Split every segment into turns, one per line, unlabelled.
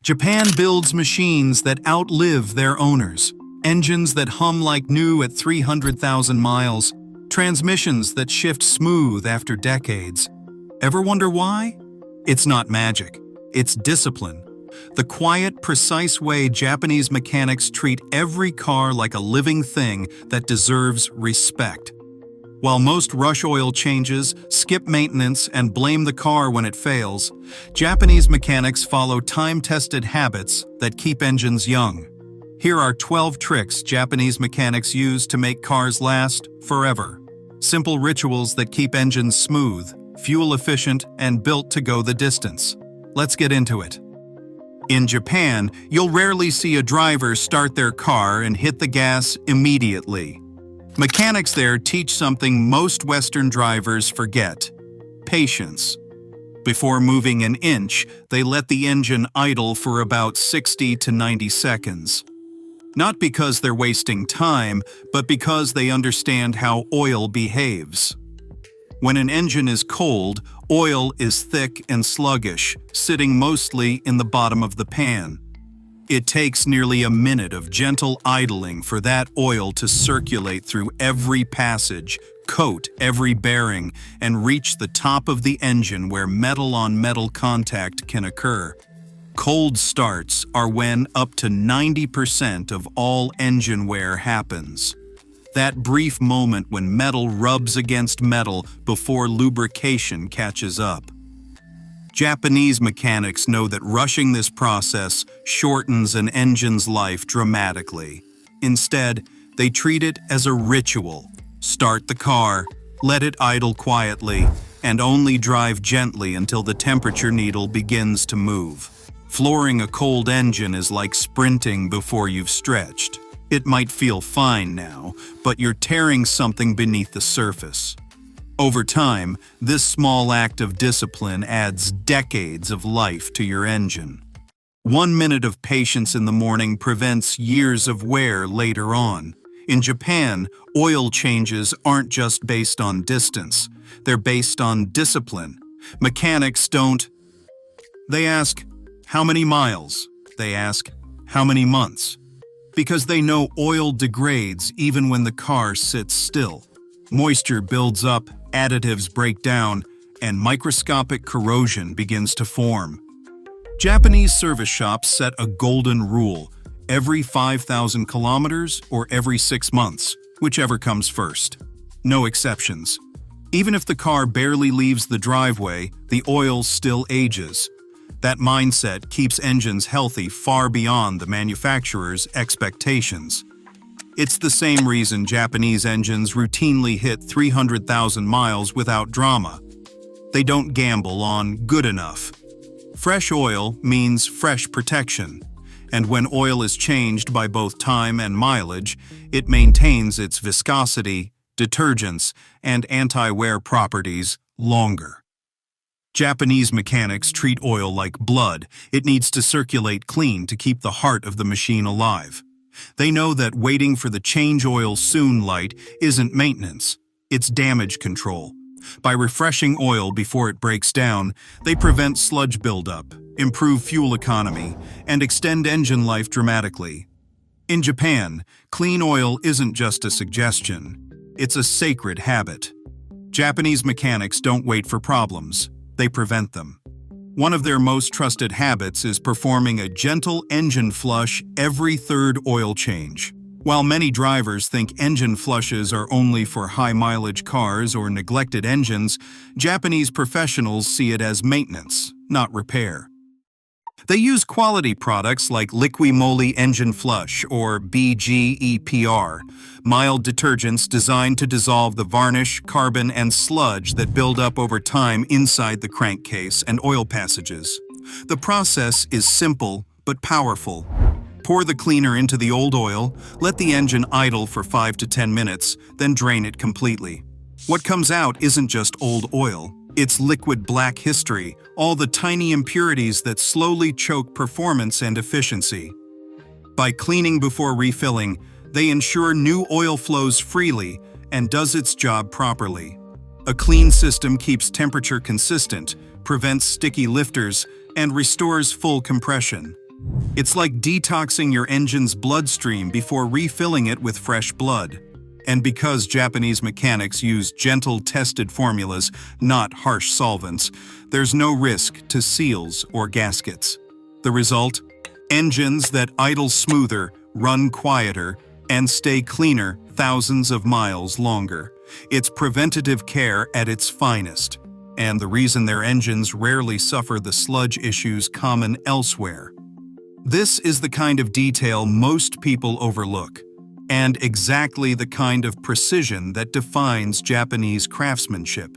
Japan builds machines that outlive their owners, engines that hum like new at 300,000 miles, transmissions that shift smooth after decades. Ever wonder why? It's not magic, it's discipline. The quiet, precise way Japanese mechanics treat every car like a living thing that deserves respect. While most rush oil changes, skip maintenance, and blame the car when it fails, Japanese mechanics follow time-tested habits that keep engines young. Here are 12 tricks Japanese mechanics use to make cars last forever. Simple rituals that keep engines smooth, fuel-efficient, and built to go the distance. Let's get into it. In Japan, you'll rarely see a driver start their car and hit the gas immediately. Mechanics there teach something most Western drivers forget: patience. Before moving an inch, they let the engine idle for about 60 to 90 seconds. Not because they're wasting time, but because they understand how oil behaves. When an engine is cold, oil is thick and sluggish, sitting mostly in the bottom of the pan. It takes nearly a minute of gentle idling for that oil to circulate through every passage, coat every bearing, and reach the top of the engine where metal-on-metal contact can occur. Cold starts are when up to 90% of all engine wear happens. That brief moment when metal rubs against metal before lubrication catches up. Japanese mechanics know that rushing this process shortens an engine's life dramatically. Instead, they treat it as a ritual. Start the car, let it idle quietly, and only drive gently until the temperature needle begins to move. Flooring a cold engine is like sprinting before you've stretched. It might feel fine now, but you're tearing something beneath the surface. Over time, this small act of discipline adds decades of life to your engine. 1 minute of patience in the morning prevents years of wear later on. In Japan, oil changes aren't just based on distance. They're based on discipline. Mechanics don't. They ask, how many miles? They ask, how many months? Because they know oil degrades even when the car sits still. Moisture builds up, additives break down, and microscopic corrosion begins to form. Japanese service shops set a golden rule: every 5,000 kilometers or every 6 months, whichever comes first. No exceptions. Even if the car barely leaves the driveway, the oil still ages. That mindset keeps engines healthy far beyond the manufacturer's expectations. It's the same reason Japanese engines routinely hit 300,000 miles without drama. They don't gamble on good enough. Fresh oil means fresh protection, and when oil is changed by both time and mileage, it maintains its viscosity, detergents, and anti-wear properties longer. Japanese mechanics treat oil like blood. It needs to circulate clean to keep the heart of the machine alive. They know that waiting for the change oil soon light isn't maintenance, it's damage control. By refreshing oil before it breaks down, they prevent sludge buildup, improve fuel economy, and extend engine life dramatically. In Japan, clean oil isn't just a suggestion, it's a sacred habit. Japanese mechanics don't wait for problems, they prevent them. One of their most trusted habits is performing a gentle engine flush every third oil change. While many drivers think engine flushes are only for high-mileage cars or neglected engines, Japanese professionals see it as maintenance, not repair. They use quality products like Liqui-Moly Engine Flush, or BGEPR, mild detergents designed to dissolve the varnish, carbon, and sludge that build up over time inside the crankcase and oil passages. The process is simple but powerful. Pour the cleaner into the old oil, let the engine idle for 5 to 10 minutes, then drain it completely. What comes out isn't just old oil. It's liquid black history, all the tiny impurities that slowly choke performance and efficiency. By cleaning before refilling, they ensure new oil flows freely and does its job properly. A clean system keeps temperature consistent, prevents sticky lifters, and restores full compression. It's like detoxing your engine's bloodstream before refilling it with fresh blood. And because Japanese mechanics use gentle, tested formulas, not harsh solvents, there's no risk to seals or gaskets. The result? Engines that idle smoother, run quieter, and stay cleaner thousands of miles longer. It's preventative care at its finest, and the reason their engines rarely suffer the sludge issues common elsewhere. This is the kind of detail most people overlook, and exactly the kind of precision that defines Japanese craftsmanship.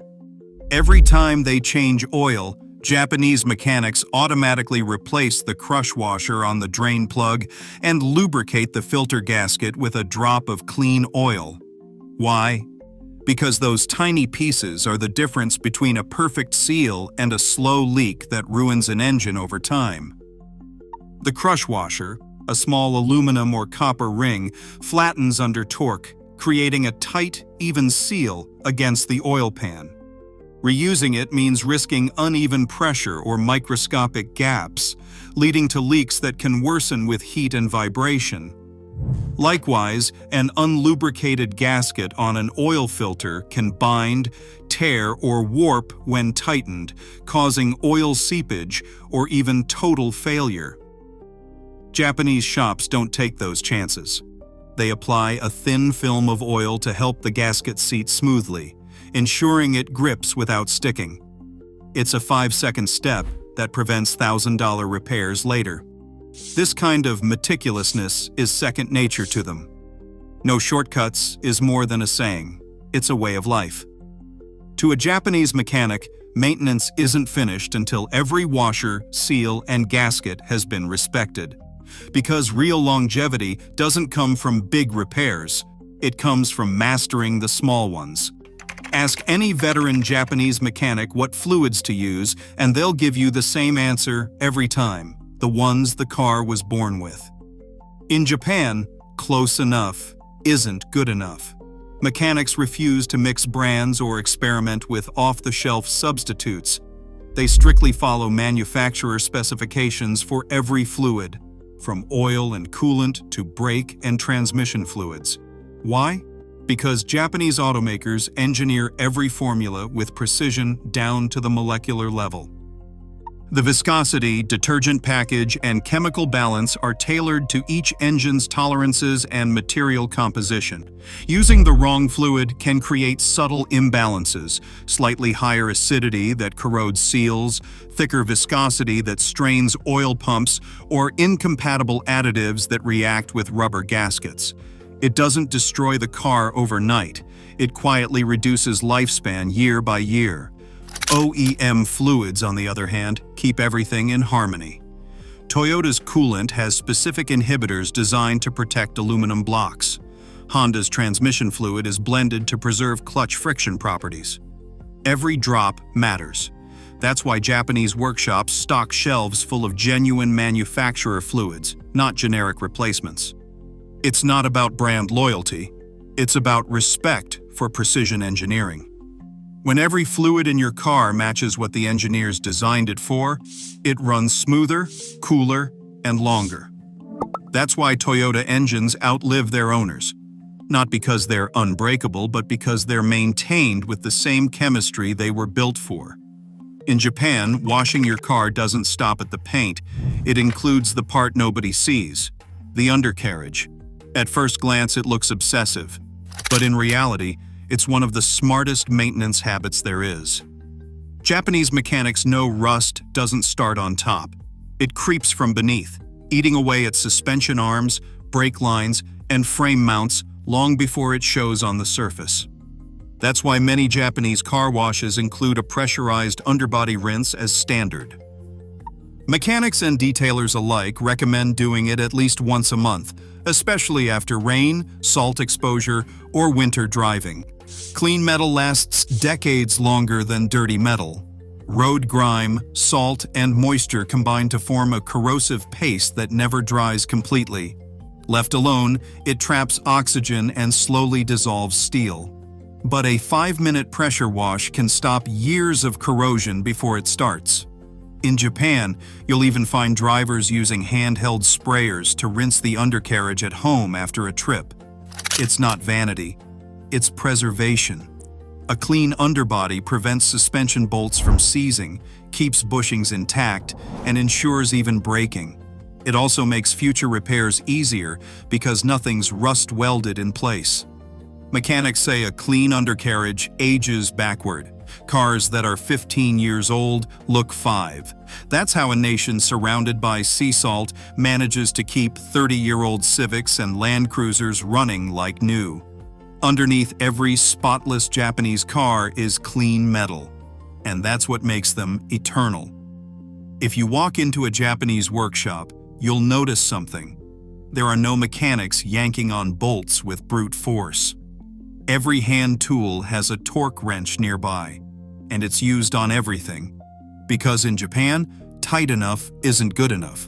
Every time they change oil, Japanese mechanics automatically replace the crush washer on the drain plug and lubricate the filter gasket with a drop of clean oil. Why? Because those tiny pieces are the difference between a perfect seal and a slow leak that ruins an engine over time. The crush washer, a small aluminum or copper ring, flattens under torque, creating a tight, even seal against the oil pan. Reusing it means risking uneven pressure or microscopic gaps, leading to leaks that can worsen with heat and vibration. Likewise, an unlubricated gasket on an oil filter can bind, tear, or warp when tightened, causing oil seepage or even total failure. Japanese shops don't take those chances. They apply a thin film of oil to help the gasket seat smoothly, ensuring it grips without sticking. It's a 5-second step that prevents $1,000 repairs later. This kind of meticulousness is second nature to them. No shortcuts is more than a saying. It's a way of life. To a Japanese mechanic, maintenance isn't finished until every washer, seal, and gasket has been respected. Because real longevity doesn't come from big repairs, it comes from mastering the small ones. Ask any veteran Japanese mechanic what fluids to use, and they'll give you the same answer every time: the ones the car was born with. In Japan, close enough isn't good enough. Mechanics refuse to mix brands or experiment with off-the-shelf substitutes. They strictly follow manufacturer specifications for every fluid, from oil and coolant to brake and transmission fluids. Why? Because Japanese automakers engineer every formula with precision down to the molecular level. The viscosity, detergent package, and chemical balance are tailored to each engine's tolerances and material composition. Using the wrong fluid can create subtle imbalances: slightly higher acidity that corrodes seals, thicker viscosity that strains oil pumps, or incompatible additives that react with rubber gaskets. It doesn't destroy the car overnight. It quietly reduces lifespan year by year. OEM fluids, on the other hand, keep everything in harmony. Toyota's coolant has specific inhibitors designed to protect aluminum blocks. Honda's transmission fluid is blended to preserve clutch friction properties. Every drop matters. That's why Japanese workshops stock shelves full of genuine manufacturer fluids, not generic replacements. It's not about brand loyalty. It's about respect for precision engineering. When every fluid in your car matches what the engineers designed it for, it runs smoother, cooler, and longer. That's why Toyota engines outlive their owners. Not because they're unbreakable, but because they're maintained with the same chemistry they were built for. In Japan, washing your car doesn't stop at the paint. It includes the part nobody sees: the undercarriage. At first glance, it looks obsessive, but in reality, it's one of the smartest maintenance habits there is. Japanese mechanics know rust doesn't start on top. It creeps from beneath, eating away at suspension arms, brake lines, and frame mounts long before it shows on the surface. That's why many Japanese car washes include a pressurized underbody rinse as standard. Mechanics and detailers alike recommend doing it at least once a month, especially after rain, salt exposure, or winter driving. Clean metal lasts decades longer than dirty metal. Road grime, salt, and moisture combine to form a corrosive paste that never dries completely. Left alone, it traps oxygen and slowly dissolves steel. But a 5-minute pressure wash can stop years of corrosion before it starts. In Japan, you'll even find drivers using handheld sprayers to rinse the undercarriage at home after a trip. It's not vanity, it's preservation. A clean underbody prevents suspension bolts from seizing, keeps bushings intact, and ensures even braking. It also makes future repairs easier because nothing's rust-welded in place. Mechanics say a clean undercarriage ages backward. Cars that are 15 years old look 5. That's how a nation surrounded by sea salt manages to keep 30-year-old Civics and Land Cruisers running like new. Underneath every spotless Japanese car is clean metal, and that's what makes them eternal. If you walk into a Japanese workshop, you'll notice something. There are no mechanics yanking on bolts with brute force. Every hand tool has a torque wrench nearby, and it's used on everything. Because in Japan, tight enough isn't good enough.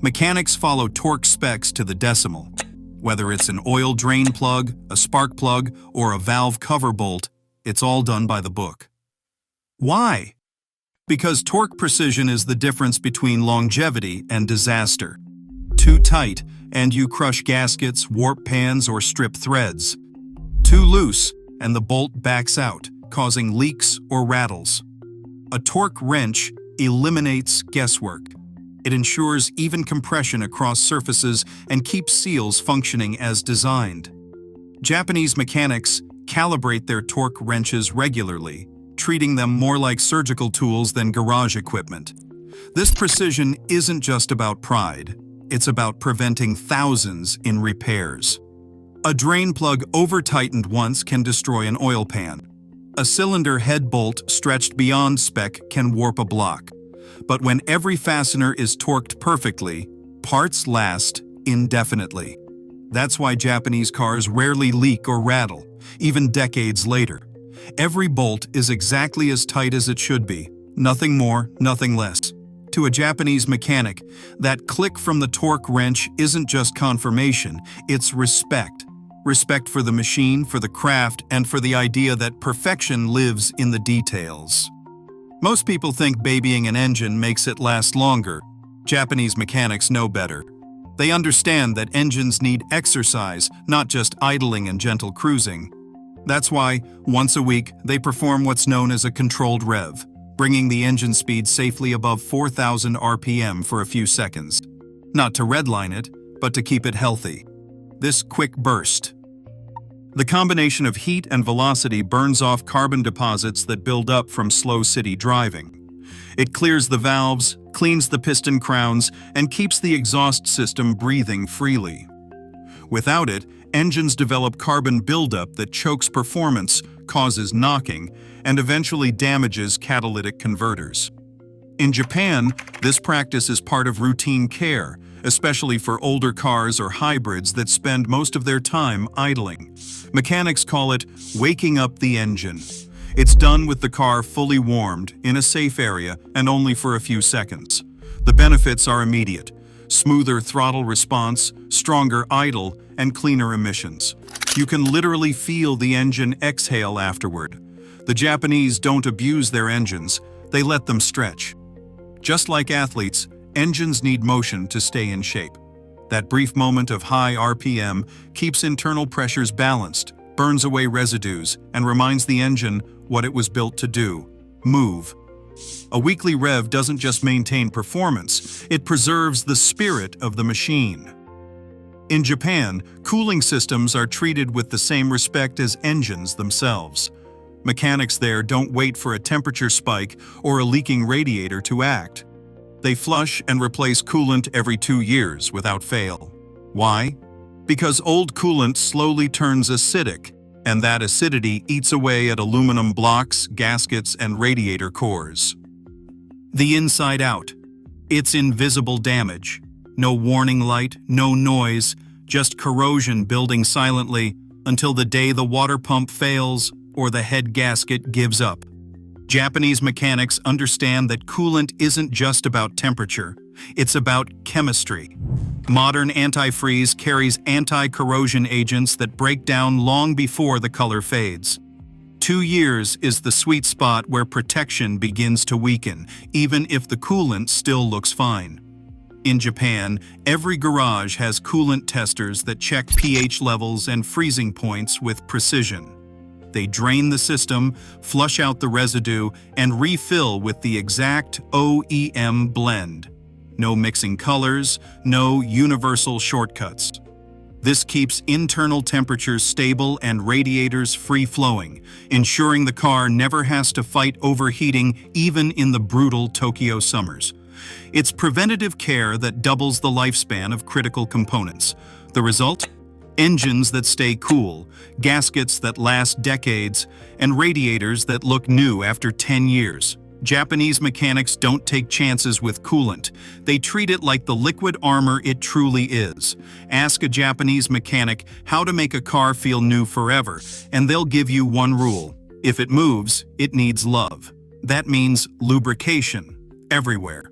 Mechanics follow torque specs to the decimal. Whether it's an oil drain plug, a spark plug, or a valve cover bolt, it's all done by the book. Why? Because torque precision is the difference between longevity and disaster. Too tight, and you crush gaskets, warp pans, or strip threads. Too loose, and the bolt backs out, causing leaks or rattles. A torque wrench eliminates guesswork. It ensures even compression across surfaces and keeps seals functioning as designed. Japanese mechanics calibrate their torque wrenches regularly, treating them more like surgical tools than garage equipment. This precision isn't just about pride, it's about preventing thousands in repairs. A drain plug over-tightened once can destroy an oil pan. A cylinder head bolt stretched beyond spec can warp a block. But when every fastener is torqued perfectly, parts last indefinitely. That's why Japanese cars rarely leak or rattle, even decades later. Every bolt is exactly as tight as it should be, nothing more, nothing less. To a Japanese mechanic, that click from the torque wrench isn't just confirmation, it's respect. Respect for the machine, for the craft, and for the idea that perfection lives in the details. Most people think babying an engine makes it last longer. Japanese mechanics know better. They understand that engines need exercise, not just idling and gentle cruising. That's why, once a week, they perform what's known as a controlled rev, bringing the engine speed safely above 4,000 RPM for a few seconds. Not to redline it, but to keep it healthy. This quick burst. The combination of heat and velocity burns off carbon deposits that build up from slow city driving. It clears the valves, cleans the piston crowns, and keeps the exhaust system breathing freely. Without it, engines develop carbon buildup that chokes performance, causes knocking, and eventually damages catalytic converters. In Japan, this practice is part of routine care, especially for older cars or hybrids that spend most of their time idling. Mechanics call it waking up the engine. It's done with the car fully warmed, in a safe area, and only for a few seconds. The benefits are immediate: smoother throttle response, stronger idle, and cleaner emissions. You can literally feel the engine exhale afterward. The Japanese don't abuse their engines, they let them stretch. Just like athletes, engines need motion to stay in shape. That brief moment of high RPM keeps internal pressures balanced, burns away residues, and reminds the engine what it was built to do: move. A weekly rev doesn't just maintain performance, it preserves the spirit of the machine. In Japan, cooling systems are treated with the same respect as engines themselves. Mechanics there don't wait for a temperature spike or a leaking radiator to act. They flush and replace coolant every 2 years without fail. Why? Because old coolant slowly turns acidic, and that acidity eats away at aluminum blocks, gaskets, and radiator cores. The inside out. It's invisible damage. No warning light, no noise, just corrosion building silently until the day the water pump fails or the head gasket gives up. Japanese mechanics understand that coolant isn't just about temperature, it's about chemistry. Modern antifreeze carries anti-corrosion agents that break down long before the color fades. 2 years is the sweet spot where protection begins to weaken, even if the coolant still looks fine. In Japan, every garage has coolant testers that check pH levels and freezing points with precision. They drain the system, flush out the residue, and refill with the exact OEM blend. No mixing colors, no universal shortcuts. This keeps internal temperatures stable and radiators free-flowing, ensuring the car never has to fight overheating even in the brutal Tokyo summers. It's preventative care that doubles the lifespan of critical components. The result? Engines that stay cool, gaskets that last decades, and radiators that look new after 10 years. Japanese mechanics don't take chances with coolant. They treat it like the liquid armor it truly is. Ask a Japanese mechanic how to make a car feel new forever, and they'll give you one rule. If it moves, it needs love. That means lubrication, everywhere.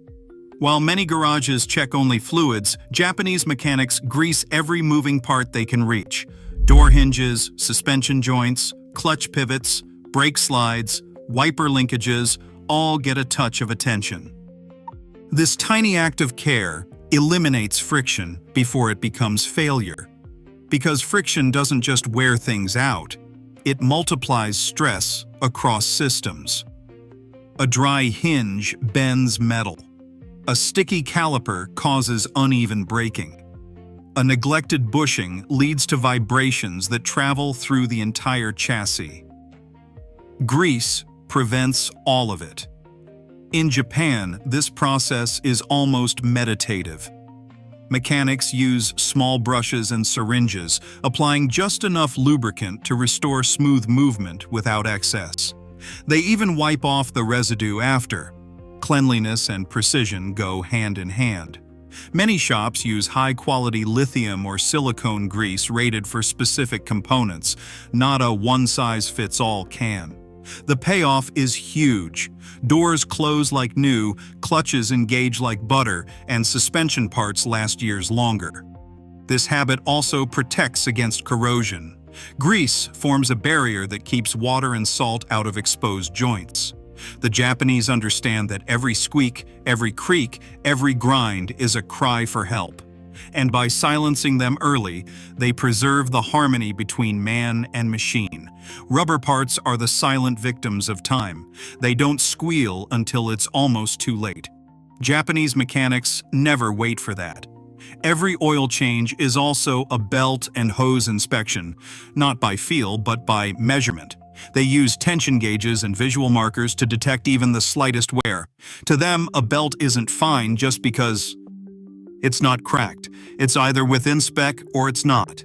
While many garages check only fluids, Japanese mechanics grease every moving part they can reach. Door hinges, suspension joints, clutch pivots, brake slides, wiper linkages, all get a touch of attention. This tiny act of care eliminates friction before it becomes failure. Because friction doesn't just wear things out, it multiplies stress across systems. A dry hinge bends metal. A sticky caliper causes uneven braking. A neglected bushing leads to vibrations that travel through the entire chassis. Grease prevents all of it. In Japan, this process is almost meditative. Mechanics use small brushes and syringes, applying just enough lubricant to restore smooth movement without excess. They even wipe off the residue after. Cleanliness and precision go hand in hand. Many shops use high-quality lithium or silicone grease rated for specific components, not a one-size-fits-all can. The payoff is huge. Doors close like new, clutches engage like butter, and suspension parts last years longer. This habit also protects against corrosion. Grease forms a barrier that keeps water and salt out of exposed joints. The Japanese understand that every squeak, every creak, every grind is a cry for help. And by silencing them early, they preserve the harmony between man and machine. Rubber parts are the silent victims of time. They don't squeal until it's almost too late. Japanese mechanics never wait for that. Every oil change is also a belt and hose inspection, not by feel but by measurement. They use tension gauges and visual markers to detect even the slightest wear. To them, a belt isn't fine just because it's not cracked. It's either within spec or it's not.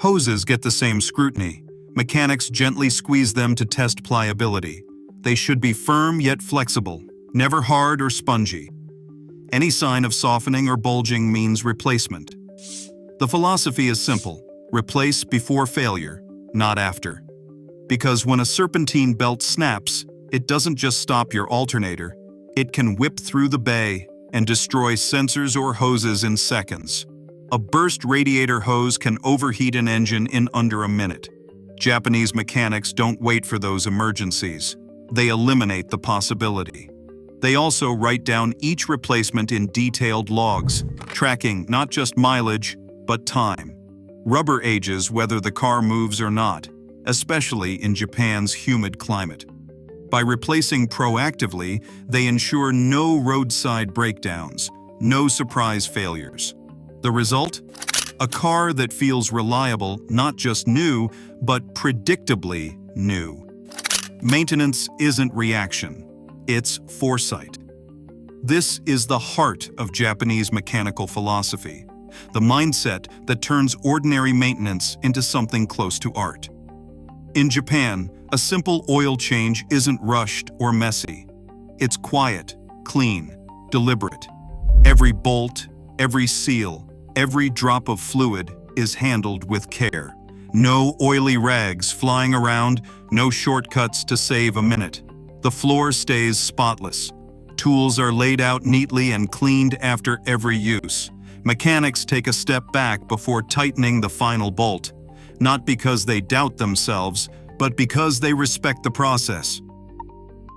Hoses get the same scrutiny. Mechanics gently squeeze them to test pliability. They should be firm yet flexible, never hard or spongy. Any sign of softening or bulging means replacement. The philosophy is simple: replace before failure, not after. Because when a serpentine belt snaps, it doesn't just stop your alternator. It can whip through the bay and destroy sensors or hoses in seconds. A burst radiator hose can overheat an engine in under a minute. Japanese mechanics don't wait for those emergencies. They eliminate the possibility. They also write down each replacement in detailed logs, tracking not just mileage, but time. Rubber ages whether the car moves or not, especially in Japan's humid climate. By replacing proactively, they ensure no roadside breakdowns, no surprise failures. The result? A car that feels reliable, not just new, but predictably new. Maintenance isn't reaction, it's foresight. This is the heart of Japanese mechanical philosophy, the mindset that turns ordinary maintenance into something close to art. In Japan, a simple oil change isn't rushed or messy. It's quiet, clean, deliberate. Every bolt, every seal, every drop of fluid is handled with care. No oily rags flying around, no shortcuts to save a minute. The floor stays spotless. Tools are laid out neatly and cleaned after every use. Mechanics take a step back before tightening the final bolt, not because they doubt themselves, but because they respect the process.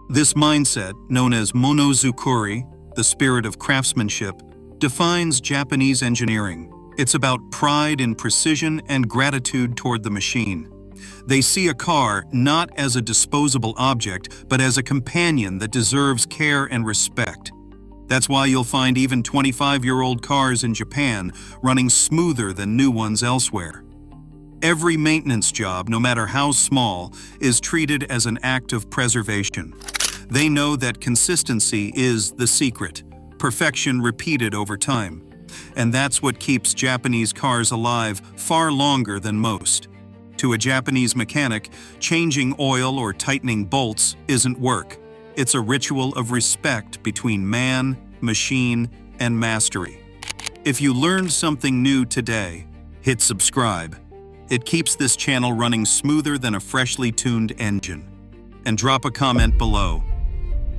This mindset, known as monozukuri, the spirit of craftsmanship, defines Japanese engineering. It's about pride in precision and gratitude toward the machine. They see a car not as a disposable object, but as a companion that deserves care and respect. That's why you'll find even 25-year-old cars in Japan running smoother than new ones elsewhere. Every maintenance job, no matter how small, is treated as an act of preservation. They know that consistency is the secret, perfection repeated over time. And that's what keeps Japanese cars alive far longer than most. To a Japanese mechanic, changing oil or tightening bolts isn't work. It's a ritual of respect between man, machine, and mastery. If you learned something new today, hit subscribe. It keeps this channel running smoother than a freshly tuned engine. And drop a comment below.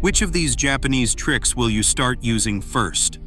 Which of these Japanese tricks will you start using first?